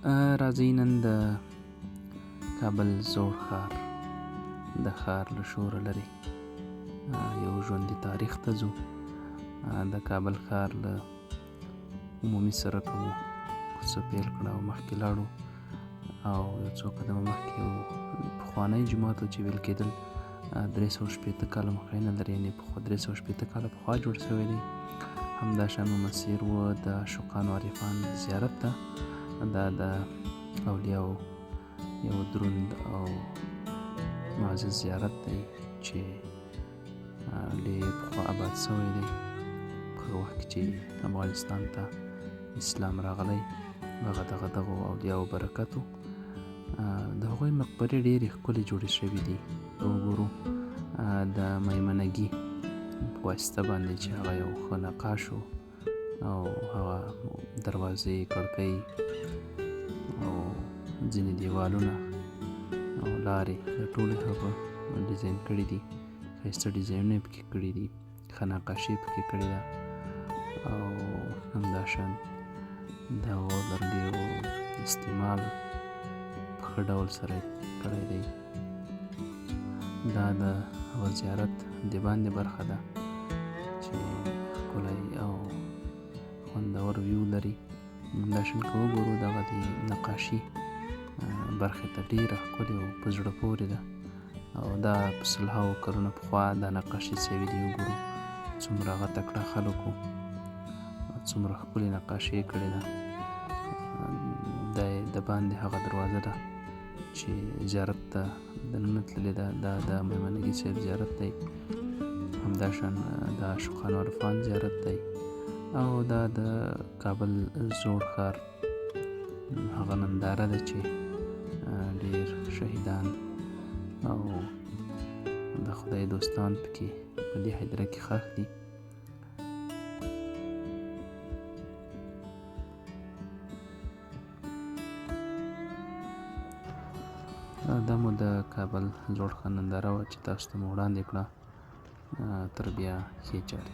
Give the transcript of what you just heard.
راځئ نن د کابل زوړ ښار د ښار له شوره لرې یو ژوندي تاریخ ته ځو. د کابل ښار له عمومي سړکه مو کوڅه پیل کړه او مخکې لاړو او یو څو قدمه مخکې یو پخوانی جومات و چې ویل کېدل 360 کاله مخینه لري، یعنې 360 کاله پخوا جوړ شوی دی. همداشان مو مسیر و د عاشقانو عارفان زیارت ته. دا د اولیاو یو دروند او معزز زیارت دی چې ډېر پخوا آباد شوی دی. په هغه وخت کې چې افغانستان ته اسلام راغلی هغه دغو اولیاو برکت و. د هغوی مقبرې ډېرې ښکلې جوړې شوي دي. وګورو د میمنګي په واسطه باندې چې هغه یو ښه نقاش و او هغه دروازې، کړکۍ او ځینې دیوالونه او لارې د ټولې هغه ډیزاین کړي دي. ښایسته ډیزاینونه یې پکې کړي دي، ښه نقاشي یې پکې کړې ده او همداشان د هغو لرګیو استعمال په ښه ډول سره کړی دی. دا د هغه زیارت د باندې برخه ده چې ښکلی او خوندور ویو لري. همداشان که وګورو دغه د نقاشي برخې ته ډېره ښکلې او په زړه پورې ده او دا په سلهاوو کلونه پخوا دا نقاشي شوي دي. وګورو څومره هغه تکړه خلکو څومره ښکلې نقاشي یې کړې ده. دا یې د باندې هغه دروازه ده چې زیارت ته دننه تللې ده، دا د میمنګي صاحب زیارت دی. همداشان د عاشقانو عارفان زیارت دی او دا د کابل زوړ ښار هغه ننداره ده چې ډېر شهیدان او د خدای دوستان پکې په دې هدیره کې ښخ دي. دا مو د کابل زوړ ښار ننداره وه چې تاسو ته مو وړاندې کړه. تر بیا ښې چارې.